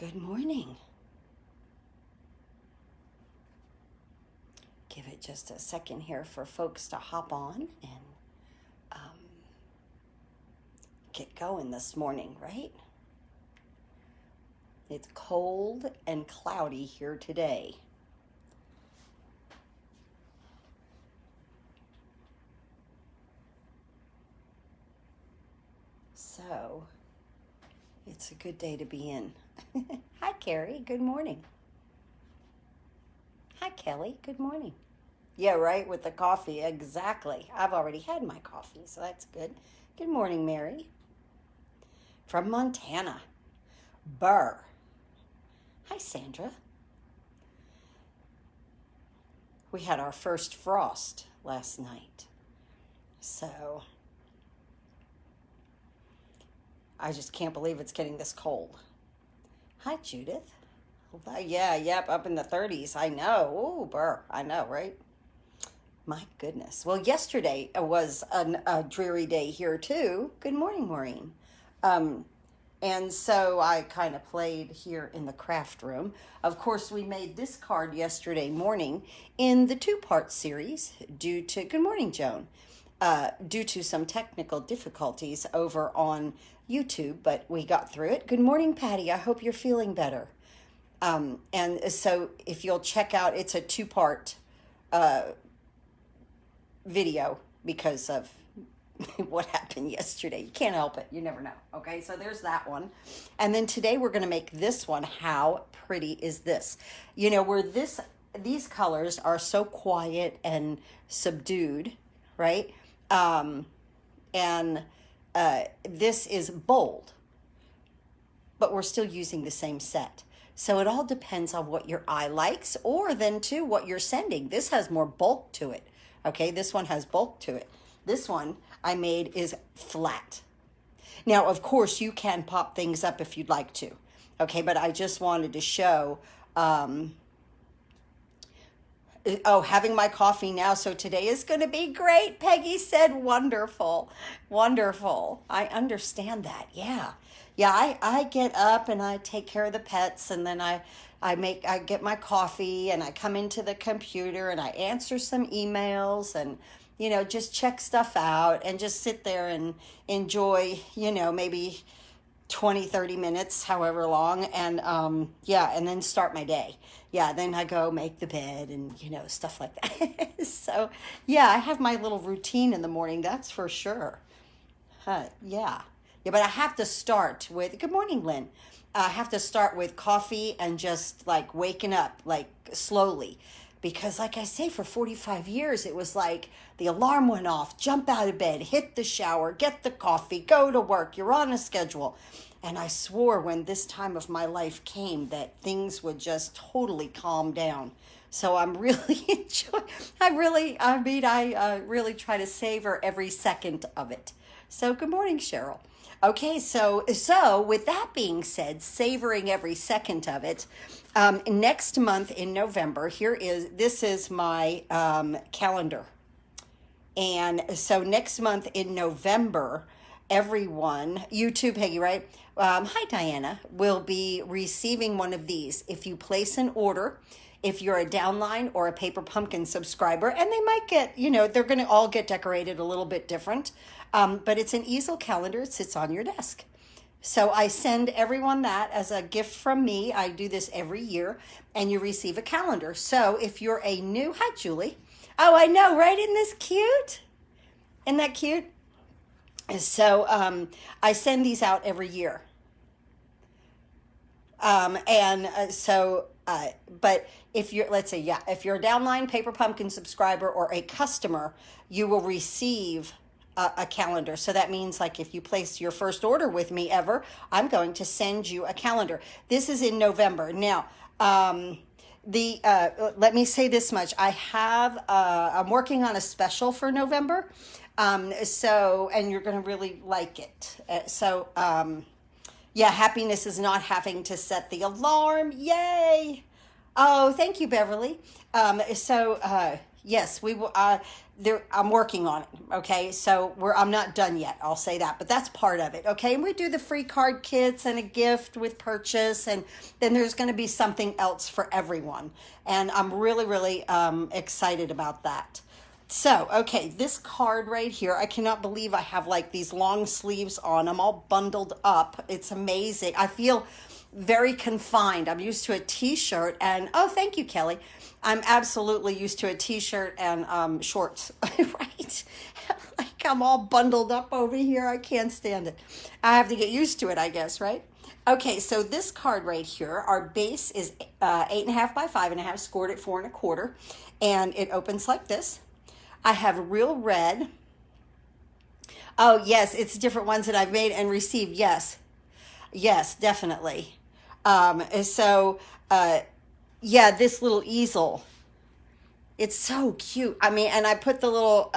Good morning. Give it just a second here for folks to hop on and get going this morning, right? It's cold and cloudy here today. So it's a good day to be in. Hi, Carrie. Good morning. Hi, Kelly. Good morning. Yeah, right, with the coffee. Exactly. I've already had my coffee, so that's good. Good morning, Mary. From Montana. Burr. Hi, Sandra. We had our first frost last night. So I just can't believe it's getting this cold. Hi, Judith. Yeah, yep, up in the 30s. I know. Ooh, burr. I know, right? My goodness. Well, yesterday was a dreary day here, too. Good morning, Maureen. And so I kind of played here in the craft room. Of course, we made this card yesterday morning in the two-part series due to, good morning, Joan, due to some technical difficulties over on YouTube, but we got through it. Good morning, Patty. I hope you're feeling better. And so if you'll check out, it's a two-part video because of what happened yesterday. You can't help it. You never know. Okay, so there's that one. And then today we're going to make this one. How pretty is this? You know, where these colors are so quiet and subdued, right? This is bold, but we're still using the same set. So it all depends on what your eye likes, or then too what you're sending. This has more bulk to it. Okay, this one has bulk to it. This one I made is flat. Now, of course, you can pop things up if you'd like to. Okay, but I just wanted to show, having my coffee now, so today is going to be great. Peggy said, wonderful, wonderful. I understand that, yeah. Yeah, I get up and I take care of the pets, and then I get my coffee and I come into the computer and I answer some emails and, you know, just check stuff out and just sit there and enjoy, you know, maybe 20, 30 minutes, however long. And and then start my day. Yeah, then I go make the bed and, you know, stuff like that. So, yeah, I have my little routine in the morning, that's for sure. Yeah, but I have to start with, good morning, Lynn. I have to start with coffee and just like waking up like slowly. Because like I say, for 45 years, it was like the alarm went off, jump out of bed, hit the shower, get the coffee, go to work, you're on a schedule. And I swore when this time of my life came that things would just totally calm down. So I'm really enjoying, I really try to savor every second of it. So good morning, Cheryl. Okay, so with that being said, savoring every second of it, next month in November, this is my calendar. And so next month in November, everyone, you too, Peggy, right? Hi, Diana, will be receiving one of these. If you place an order, if you're a Downline or a Paper Pumpkin subscriber, and they might get, you know, they're going to all get decorated a little bit different. But it's an easel calendar. It sits on your desk. So I send everyone that as a gift from me. I do this every year, and you receive a calendar. So if you're a new, hi, Julie. Oh, I know, right? Isn't this cute? Isn't that cute? So I send these out every year. But if you're, let's say, if you're a Downline Paper Pumpkin subscriber or a customer, you will receive a calendar. So that means like if you place your first order with me ever, I'm going to send you a calendar. This is in November. Now, let me say this much. I'm working on a special for November. And you're going to really like it. Happiness is not having to set the alarm. Yay. Oh, thank you, Beverly. Yes, we will. There, I'm working on it. Okay, so I'm not done yet. I'll say that, but that's part of it. Okay, and we do the free card kits and a gift with purchase, and then there's going to be something else for everyone. And I'm really, really excited about that. So, okay, this card right here, I cannot believe I have like these long sleeves on. I'm all bundled up. It's amazing. I feel very confined. I'm used to a t-shirt and, oh, thank you, Kelly. I'm absolutely used to a t-shirt and shorts, right? Like I'm all bundled up over here. I can't stand it. I have to get used to it, I guess, right? Okay, so this card right here, our base is 8.5 by 5.5, scored at 4.25, and it opens like this. I have real red. Oh, yes, it's different ones that I've made and received. Yes, yes, definitely. So, yeah, this little easel. It's so cute. I mean, and I put the little,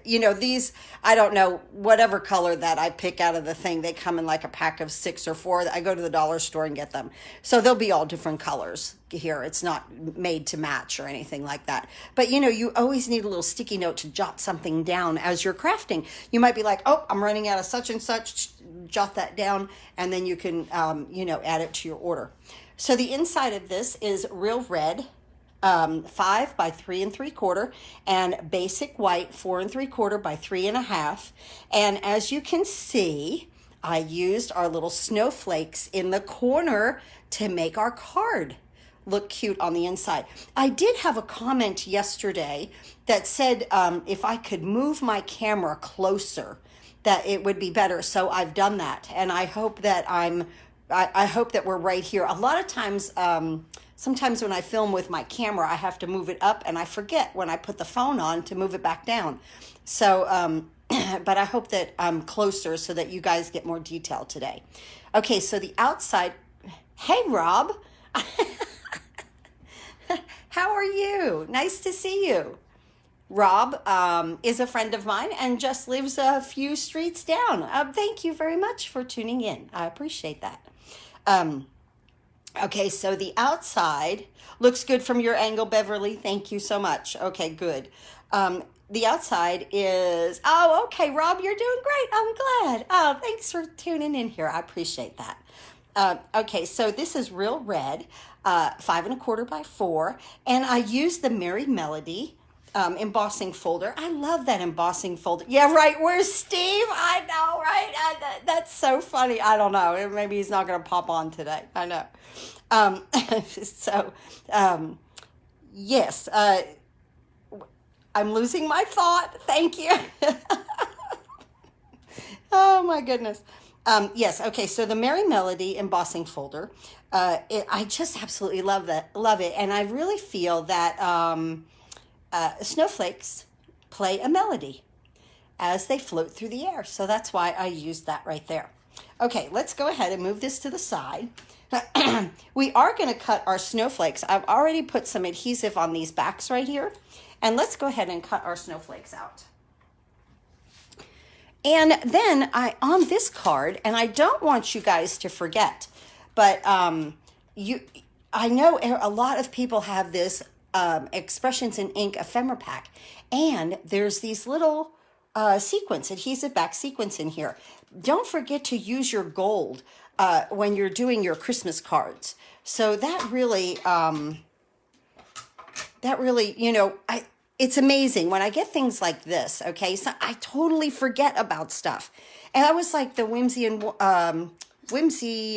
these, I don't know, whatever color that I pick out of the thing, they come in like a pack of 6 or 4. I go to the dollar store and get them. So they'll be all different colors here. It's not made to match or anything like that. But, you always need a little sticky note to jot something down as you're crafting. You might be like, oh, I'm running out of such and such. Jot that down, and then you can, add it to your order. So the inside of this is real red. 5 by 3.75, and basic white 4.75 by 3.5. And as you can see, I used our little snowflakes in the corner to make our card look cute on the inside. I did have a comment yesterday that said if I could move my camera closer, that it would be better. So I've done that, and I hope that I hope that we're right here. A lot of times, sometimes when I film with my camera, I have to move it up, and I forget when I put the phone on to move it back down. So, but I hope that I'm closer so that you guys get more detail today. Okay, so the outside. Hey, Rob. How are you? Nice to see you. Rob is a friend of mine and just lives a few streets down. Thank you very much for tuning in. I appreciate that. Okay, so the outside looks good from your angle, Beverly. Thank you so much. Okay, good. The outside is, oh, okay, Rob, you're doing great. I'm glad. Oh, thanks for tuning in here. I appreciate that. Okay, so this is real red, 5.25 by 4, and I used the Merry Melody embossing folder. I love that embossing folder. Yeah, right. Where's Steve? I know, right? That's so funny. I don't know. Maybe he's not going to pop on today. I know. Yes. I'm losing my thought. Thank you. Oh my goodness. Yes. Okay. So the Merry Melody embossing folder. I just absolutely love that. Love it. And I really feel that, snowflakes play a melody as they float through the air. So that's why I used that right there. Okay, let's go ahead and move this to the side. We are going to cut our snowflakes. I've already put some adhesive on these backs right here. And let's go ahead and cut our snowflakes out. And then on this card, and I don't want you guys to forget, but I know a lot of people have this Expressions in Ink ephemera pack, and there's these little adhesive back sequins in here. Don't forget to use your gold when you're doing your Christmas cards. So that really, it's amazing when I get things like this. Okay, so I totally forget about stuff, and I was like the Whimsy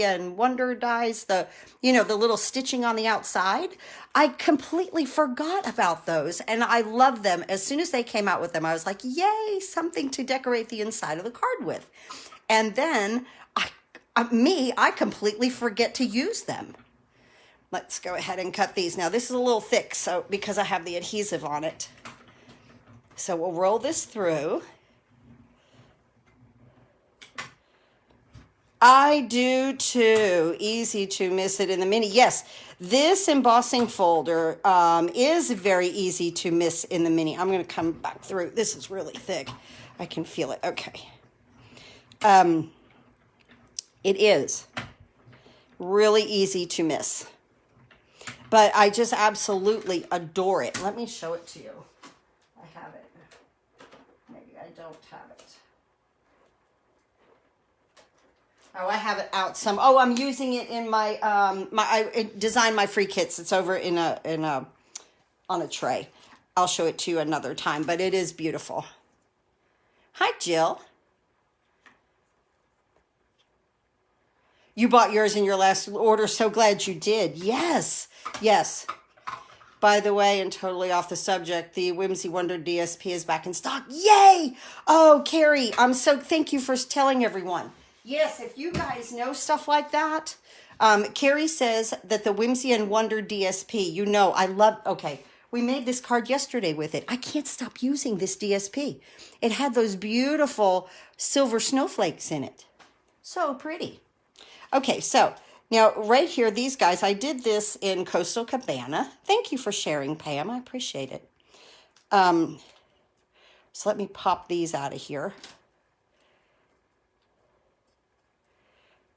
and Wonder dies, the little stitching on the outside. I completely forgot about those, and I love them. As soon as they came out with them, I was like, yay, something to decorate the inside of the card with. And then I completely forget to use them. Let's go ahead and cut these. Now this is a little thick, so because I have the adhesive on it. So we'll roll this through. I do too. Easy to miss it in the mini. Yes, this embossing folder is very easy to miss in the mini. I'm going to come back through. This is really thick. I can feel it. Okay. It is really easy to miss. But I just absolutely adore it. Let me show it to you. don't have it. Oh, I have it out some. Oh, I'm using it in my I designed my free kits. It's over on a tray. I'll show it to you another time, but it is beautiful. Hi, Jill. You bought yours in your last order. So glad you did. Yes. Yes. By the way, and totally off the subject, the Whimsy Wonder DSP is back in stock. Yay! Oh, Carrie, thank you for telling everyone. Yes, if you guys know stuff like that, Carrie says that the Whimsy and Wonder DSP, you know, okay, we made this card yesterday with it. I can't stop using this DSP. It had those beautiful silver snowflakes in it. So pretty. Okay, so now right here, these guys, I did this in Coastal Cabana. Thank you for sharing, Pam. I appreciate it. So let me pop these out of here.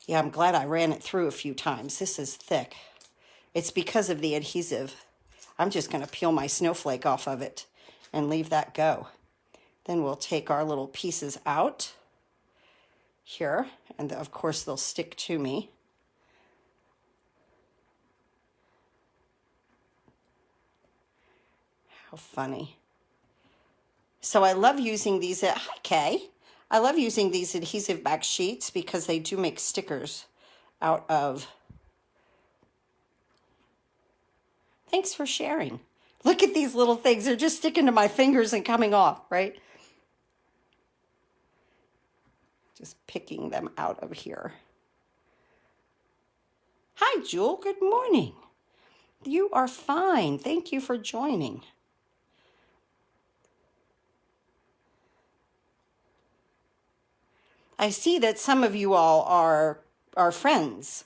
Yeah, I'm glad I ran it through a few times. This is thick. It's because of the adhesive. I'm just going to peel my snowflake off of it and leave that go. Then we'll take our little pieces out here, and of course they'll stick to me. How funny. So I love using these hi Kay. I love using these adhesive back sheets because they do make stickers out of. Thanks for sharing. Look at these little things. They're just sticking to my fingers and coming off, right? Just picking them out of here. Hi, Jewel. Good morning. You are fine. Thank you for joining. I see that some of you all are friends.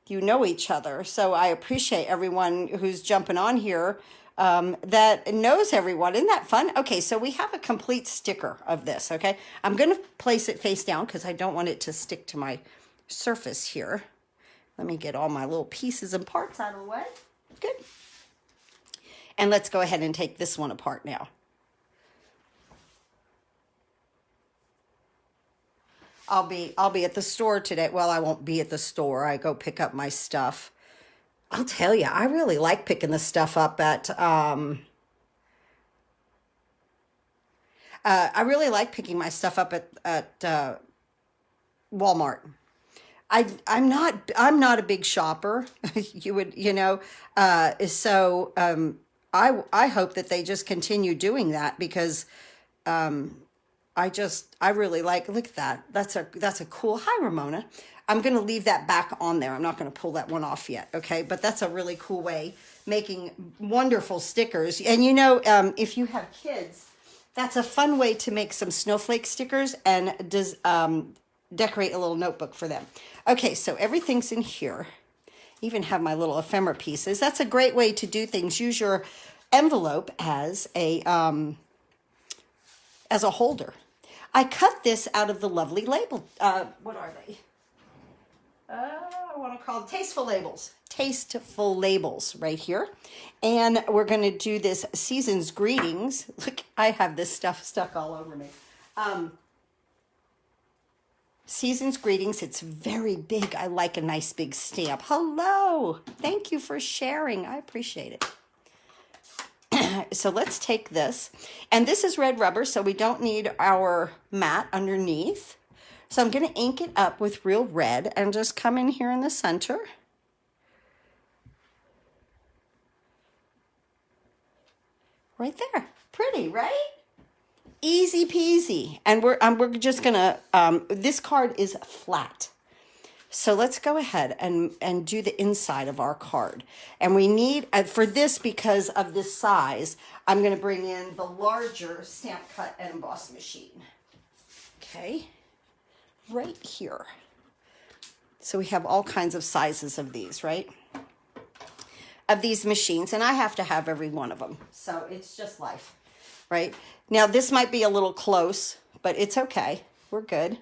You know each other. So I appreciate everyone who's jumping on here that knows everyone. Isn't that fun? Okay, so we have a complete sticker of this, okay? I'm going to place it face down because I don't want it to stick to my surface here. Let me get all my little pieces and parts out of the way. Good. And let's go ahead and take this one apart now. I'll be at the store today. Well, I won't be at the store. I go pick up my stuff. I'll tell you, I really like picking the stuff up at I really like picking my stuff up at Walmart. I'm not a big shopper. I hope that they just continue doing that because I really like, look at that. That's a cool, hi Ramona. I'm going to leave that back on there. I'm not going to pull that one off yet. Okay. But that's a really cool way, making wonderful stickers. And if you have kids, that's a fun way to make some snowflake stickers and decorate a little notebook for them. Okay. So everything's in here. Even have my little ephemera pieces. That's a great way to do things. Use your envelope as a holder. I cut this out of the lovely label. What are they? I want to call them Tasteful Labels. Tasteful Labels right here. And we're going to do this Season's Greetings. Look, I have this stuff stuck all over me. Season's Greetings. It's very big. I like a nice big stamp. Hello. Thank you for sharing. I appreciate it. So let's take this, and this is red rubber, so we don't need our mat underneath. So I'm going to ink it up with real red and just come in here in the center. Right there. Pretty, right? Easy peasy. And we're just going to, this card is flat. So let's go ahead and do the inside of our card. And we need, for this, because of this size, I'm going to bring in the larger stamp cut and emboss machine. Okay, right here. So we have all kinds of sizes of these, right? Of these machines, and I have to have every one of them. So it's just life, right? Now this might be a little close, but it's okay. We're good.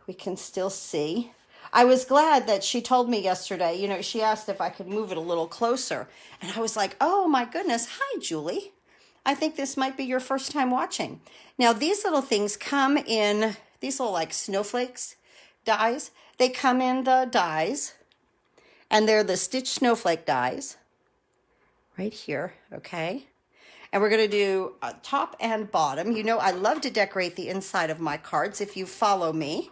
We can still see. I was glad that she told me yesterday, she asked if I could move it a little closer. And I was like, oh my goodness. Hi, Julie. I think this might be your first time watching. Now, these little things come in, these little like snowflakes dies. They come in the dies, and they're the stitch snowflake dies right here, okay? And we're going to do top and bottom. You know, I love to decorate the inside of my cards. If you follow me,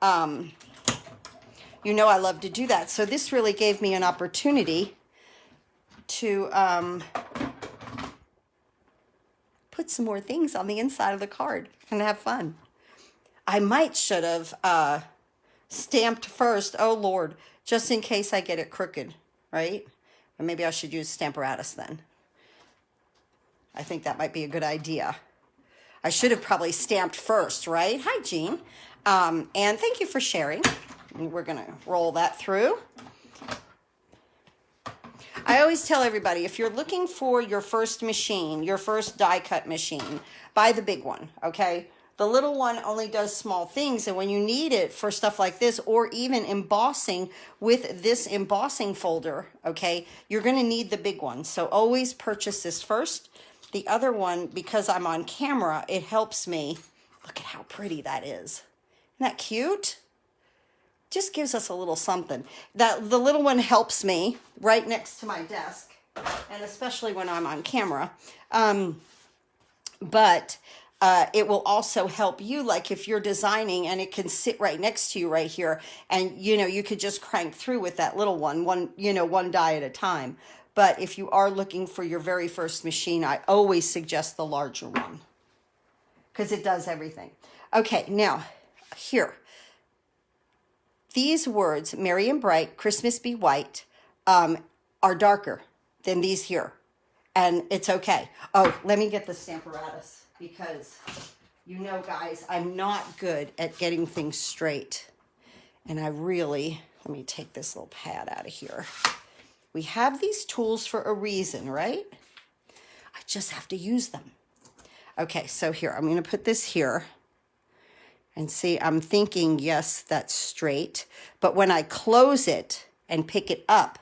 you know I love to do that. So this really gave me an opportunity to put some more things on the inside of the card and have fun. I might should have stamped first, oh Lord, just in case I get it crooked, right? Or maybe I should use Stamparatus then. I think that might be a good idea. I should have probably stamped first, right? Hi, Jean. And thank you for sharing. We're going to roll that through. I always tell everybody, if you're looking for your first machine, your first die cut machine, buy the big one, okay? The little one only does small things, and when you need it for stuff like this, or even embossing with this embossing folder, okay, you're going to need the big one. So always purchase this first. The other one, because I'm on camera, it helps me. Look at how pretty that is. Isn't that cute? Just gives us a little something. The little one helps me right next to my desk, and especially when I'm on camera. But it will also help you, like if you're designing and it can sit right next to you right here, and you know, you could just crank through with that little one die at a time. But if you are looking for your very first machine, I always suggest the larger one because it does everything. Okay, now here. These words, merry and bright, Christmas be white, are darker than these here. And it's okay. Oh, let me get the Stamparatus because, you know, guys, I'm not good at getting things straight. And I really, let me take this little pad out of here. We have these tools for a reason, right? I just have to use them. Okay, so here, I'm going to put this here. And see, I'm thinking, yes, that's straight. But when I close it and pick it up,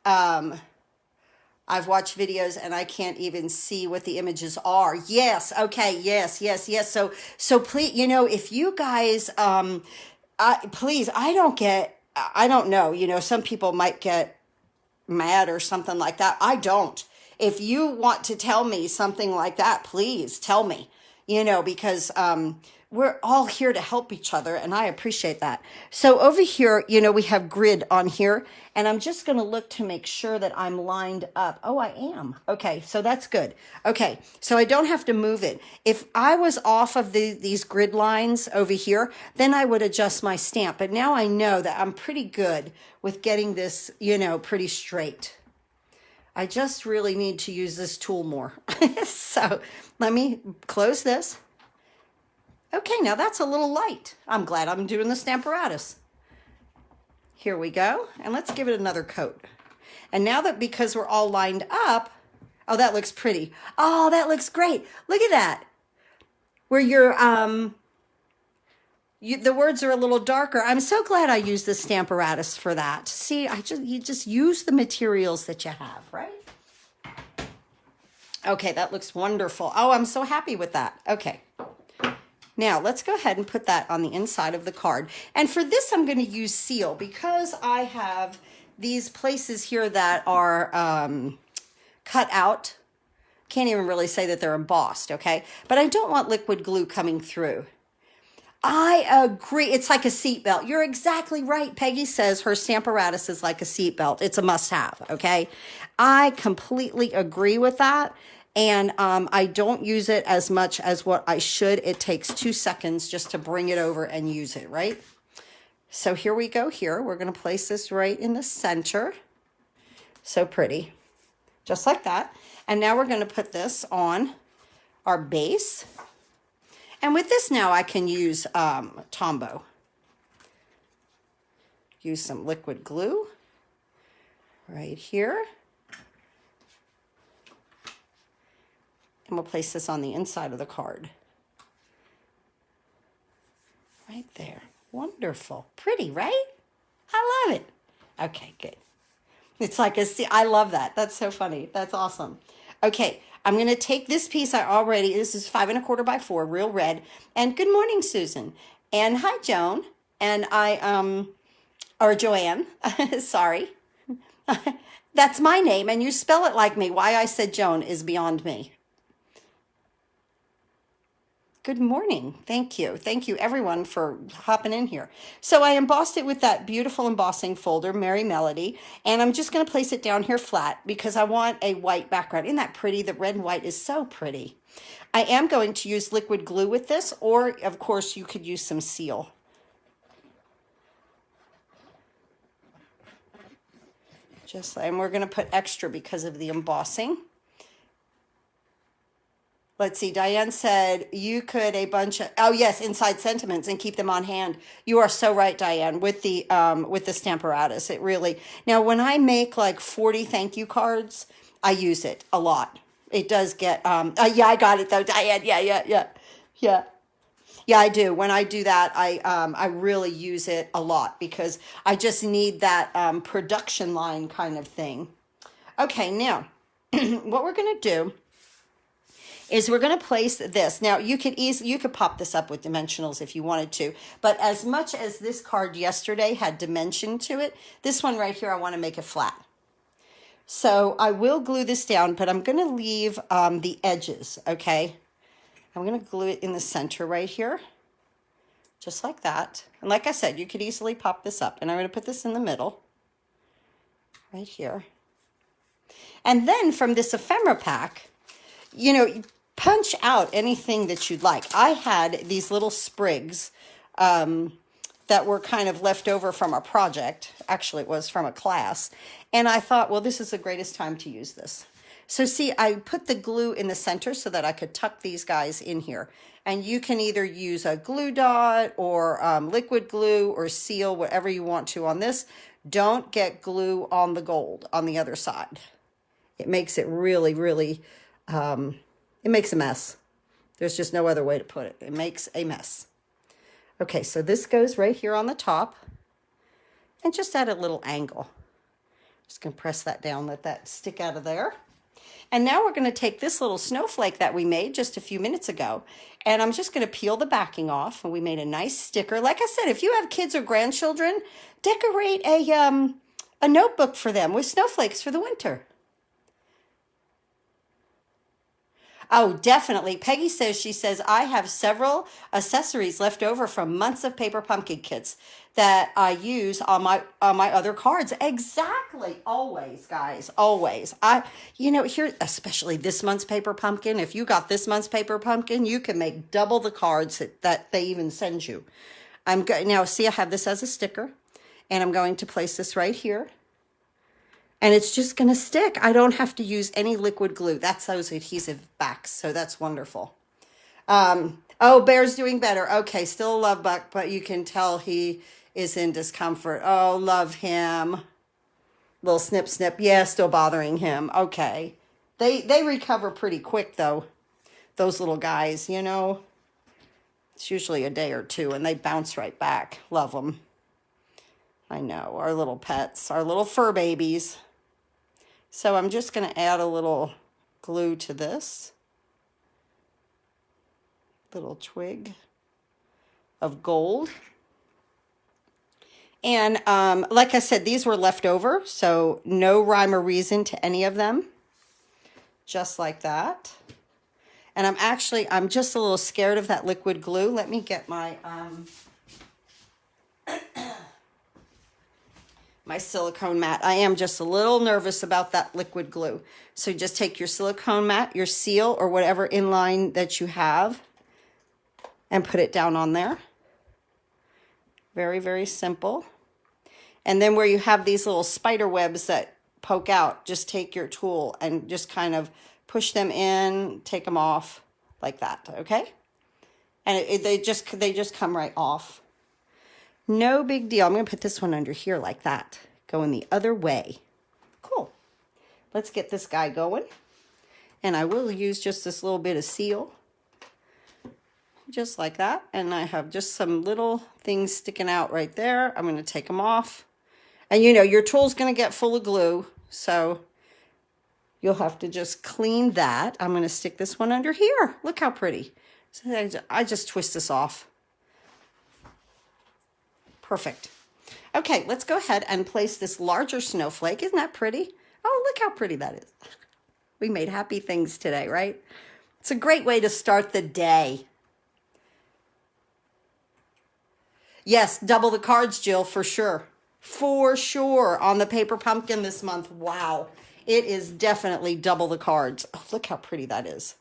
I've watched videos and I can't even see what the images are. Yes, okay, yes. So please, you know, if you guys, please, I don't know, you know, some people might get mad or something like that. I don't. If you want to tell me something like that, please tell me, you know, because we're all here to help each other, and I appreciate that. So over here, you know, we have grid on here, and I'm just going to look to make sure that I'm lined up. Oh, I am. Okay, so that's good. Okay, so I don't have to move it. If I was off of these grid lines over here, then I would adjust my stamp. But now I know that I'm pretty good with getting this, you know, pretty straight. I just really need to use this tool more. So let me close this. Okay, now that's a little light. I'm glad I'm doing the Stamparatus. Here we go, and let's give it another coat. And now that, because we're all lined up, oh, that looks pretty. Oh, that looks great. Look at that. Where you're, the words are a little darker. I'm so glad I used the Stamparatus for that. See, you just use the materials that you have, right? Okay, that looks wonderful. Oh, I'm so happy with that. Okay. Now, let's go ahead and put that on the inside of the card. And for this, I'm going to use seal because I have these places here that are cut out. Can't even really say that they're embossed, okay? But I don't want liquid glue coming through. I agree. It's like a seatbelt. You're exactly right. Peggy says her Stamparatus is like a seatbelt. It's a must-have, okay? I completely agree with that. And I don't use it as much as what I should. It takes 2 seconds just to bring it over and use it, right? So here we go here. We're going to place this right in the center. So pretty. Just like that. And now we're going to put this on our base. And with this now I can use Tombow. Use some liquid glue right here. And we'll place this on the inside of the card. Right there. Wonderful. Pretty, right? I love it. Okay, good. It's like I love that. That's so funny. That's awesome. Okay, I'm going to take this piece this is 5 1/4 by 4, real red. And good morning, Susan. And hi, Joan. And or Joanne, sorry. That's my name, and you spell it like me. Why I said Joan is beyond me. Good morning. Thank you. Thank you, everyone, for hopping in here. So I embossed it with that beautiful embossing folder, Merry Melody, and I'm just going to place it down here flat because I want a white background. Isn't that pretty? The red and white is so pretty. I am going to use liquid glue with this, or, of course, you could use some seal. And we're going to put extra because of the embossing. Let's see, Diane said you could oh yes, inside sentiments and keep them on hand. You are so right, Diane, with the Stamparatus. It really, now when I make like 40 thank you cards, I use it a lot. It does get, yeah, I got it though, Diane. Yeah, I do. When I do that, I really use it a lot because I just need that production line kind of thing. Okay, now what we're going to do is we're going to place this. Now, you could pop this up with dimensionals if you wanted to, but as much as this card yesterday had dimension to it, this one right here, I want to make it flat. So I will glue this down, but I'm going to leave the edges, okay? I'm going to glue it in the center right here, just like that. And like I said, you could easily pop this up, and I'm going to put this in the middle, right here. And then from this ephemera pack, you know, punch out anything that you'd like. I had these little sprigs that were kind of left over from a project. Actually, it was from a class. And I thought, well, this is the greatest time to use this. So see, I put the glue in the center so that I could tuck these guys in here. And you can either use a glue dot or liquid glue or seal, whatever you want to on this. Don't get glue on the gold on the other side. It makes it really, really... it makes a mess. There's just no other way to put it. It makes a mess. Okay, so this goes right here on the top and just at a little angle. Just gonna press that down, let that stick out of there. And now we're gonna take this little snowflake that we made just a few minutes ago, and I'm just gonna peel the backing off, and we made a nice sticker. Like I said, if you have kids or grandchildren, decorate a notebook for them with snowflakes for the winter. Oh, definitely. Peggy says, I have several accessories left over from months of paper pumpkin kits that I use on my other cards. Exactly. Always, guys. Always. Here, especially this month's paper pumpkin, if you got this month's paper pumpkin, you can make double the cards that they even send you. Now, see, I have this as a sticker, and I'm going to place this right here. And it's just going to stick. I don't have to use any liquid glue. That's those adhesive backs, so that's wonderful. Oh, Bear's doing better. Okay, still a love bug, but you can tell he is in discomfort. Oh, love him. Little snip, snip. Yeah, still bothering him. Okay. They recover pretty quick, though, those little guys, you know. It's usually a day or two, and they bounce right back. Love them. I know, our little pets, our little fur babies. So I'm just going to add a little glue to this. Little twig of gold. And like I said, these were left over, so no rhyme or reason to any of them. Just like that. And I'm just a little scared of that liquid glue. Let me get my... my silicone mat. I am just a little nervous about that liquid glue. So just take your silicone mat, your seal, or whatever inline that you have, and put it down on there. Very, very simple. And then where you have these little spider webs that poke out, just take your tool and just kind of push them in, take them off like that, okay? And they just come right off. No big deal. I'm going to put this one under here like that. Going the other way. Cool. Let's get this guy going. And I will use just this little bit of seal. Just like that. And I have just some little things sticking out right there. I'm going to take them off. And you know, your tool's going to get full of glue. So You'll have to just clean that. I'm going to stick this one under here. Look how pretty. So I just twist this off. Perfect. Okay, let's go ahead and place this larger snowflake. Isn't that pretty? Oh, look how pretty that is. We made happy things today, right? It's a great way to start the day. Yes, double the cards, Jill, for sure. For sure. On the paper pumpkin this month. Wow. It is definitely double the cards. Oh, look how pretty that is.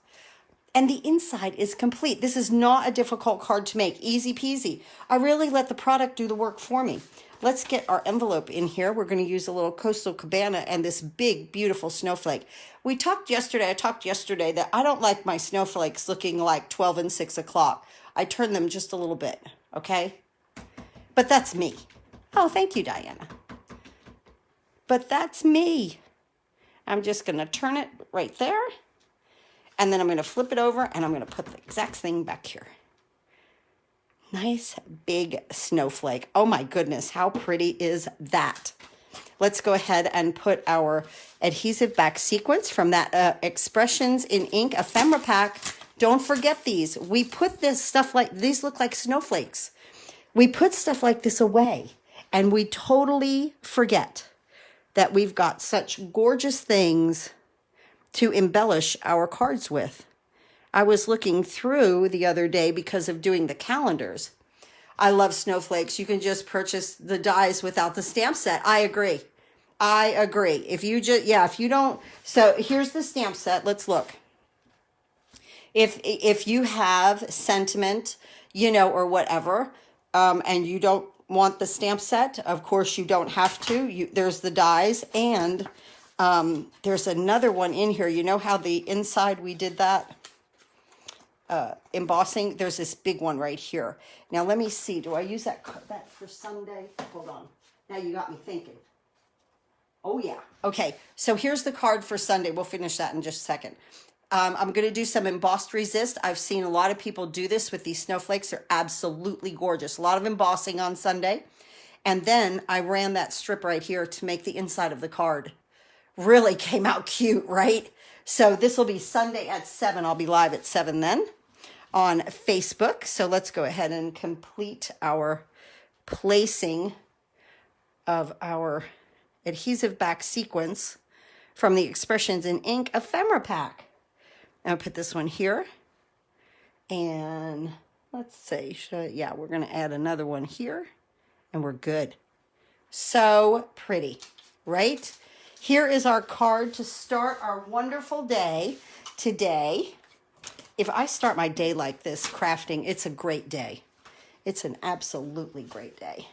And the inside is complete. This is not a difficult card to make. Easy peasy. I really let the product do the work for me. Let's get our envelope in here. We're going to use a little Coastal Cabana and this big, beautiful snowflake. I talked yesterday that I don't like my snowflakes looking like 12 and 6 o'clock. I turn them just a little bit, okay? But that's me. Oh, thank you, Diana. But that's me. I'm just going to turn it right there. And then I'm going to flip it over and I'm going to put the exact thing back here. Nice big snowflake. Oh my goodness, how pretty is that? Let's go ahead and put our adhesive back sequence from that Expressions in Ink ephemera pack. Don't forget these. We put this stuff like, these look like snowflakes. We put stuff like this away and we totally forget that we've got such gorgeous things to embellish our cards with. I was looking through the other day because of doing the calendars. I love snowflakes. You can just purchase the dies without the stamp set. I agree. If you just, if you don't, so here's the stamp set. Let's look. If you have sentiment, or whatever, and you don't want the stamp set, of course you don't have to. There's the dies, and there's another one in here. You know how the inside we did that? Embossing. There's this big one right here. Now let me see. Do I use that for Sunday? Hold on. Now you got me thinking. Oh yeah. Okay. So here's the card for Sunday. We'll finish that in just a second. I'm going to do some embossed resist. I've seen a lot of people do this with these snowflakes. They're absolutely gorgeous. A lot of embossing on Sunday. And then I ran that strip right here to make the inside of the card. Really came out cute, right? So this will be Sunday at 7. I'll be live at 7 then on Facebook. So let's go ahead and complete our placing of our adhesive back sequence from the Expressions in Ink ephemera pack. I'll put this one here. And let's see, we're going to add another one here. And we're good. So pretty, right? Here is our card to start our wonderful day today. If I start my day like this, crafting, it's a great day. It's an absolutely great day.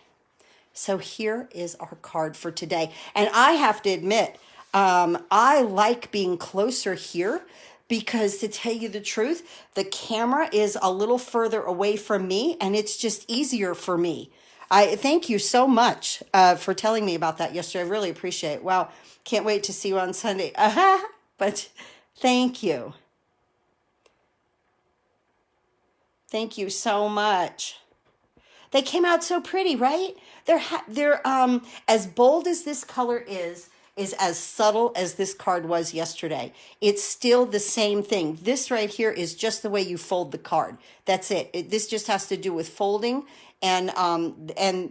So here is our card for today. And I have to admit, I like being closer here because, to tell you the truth, the camera is a little further away from me and it's just easier for me. I thank you so much for telling me about that yesterday. I really appreciate it. Wow. Can't wait to see you on Sunday. But thank you. Thank you so much. They came out so pretty, right? They're as bold as this color is as subtle as this card was yesterday. It's still the same thing. This right here is just the way you fold the card. That's it. This just has to do with folding and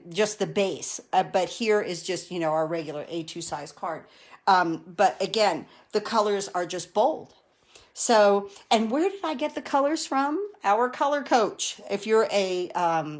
just the base. But here is just, our regular A2 size card. But again, the colors are just bold. So, and where did I get the colors from? Our color coach. If you're a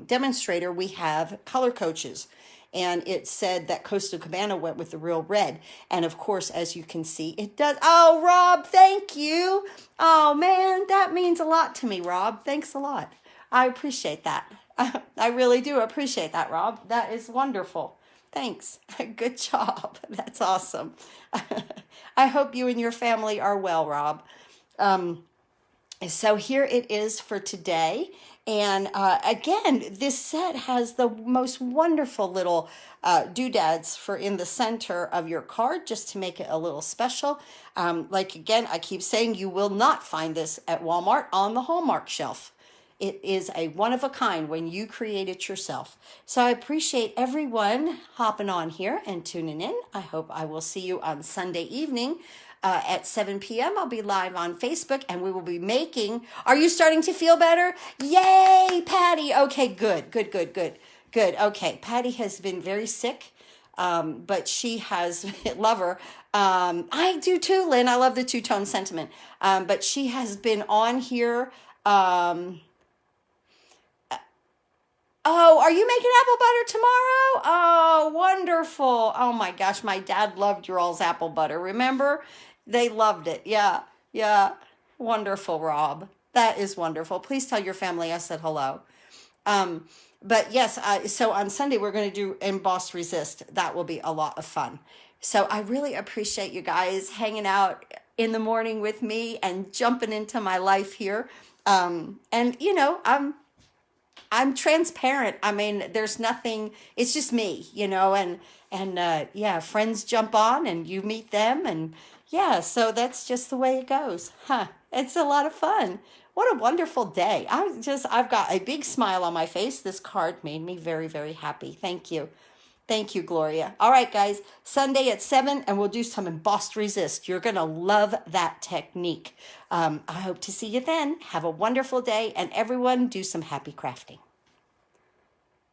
demonstrator, we have color coaches. And it said that Coastal Cabana went with the real red. And of course, as you can see, it does. Oh, Rob, thank you. Oh, man, that means a lot to me, Rob. Thanks a lot. I appreciate that. I really do appreciate that, Rob. That is wonderful. Thanks. Good job. That's awesome. I hope you and your family are well, Rob. So here it is for today. And again, this set has the most wonderful little doodads for in the center of your card, just to make it a little special. Again, I keep saying you will not find this at Walmart on the Hallmark shelf. it is a one of a kind when you create it yourself. So I appreciate everyone hopping on here and tuning in. I hope I will see you on Sunday evening at 7 p.m. I'll be live on Facebook, and we will be making, are you starting to feel better? Yay, Patty. Okay, good. Okay, Patty has been very sick, but she has, love her. I do too, Lynn. I love the two-tone sentiment. But she has been on here. Oh, are you making apple butter tomorrow? Oh, wonderful. Oh my gosh, my dad loved your all's apple butter. Remember? They loved it. Yeah. Wonderful, Rob. That is wonderful. Please tell your family I said hello. But yes, so on Sunday we're going to do Emboss Resist. That will be a lot of fun. So I really appreciate you guys hanging out in the morning with me and jumping into my life here. And you know, I'm transparent. I mean, there's nothing, it's just me, you know, and yeah, friends jump on and you meet them, and yeah, so that's just the way it goes. It's a lot of fun. What a wonderful day. I've got a big smile on my face. This card made me very, very happy. Thank you. Thank you, Gloria. All right, guys, Sunday at 7, and we'll do some embossed resist. You're going to love that technique. I hope to see you then. Have a wonderful day, and everyone do some happy crafting.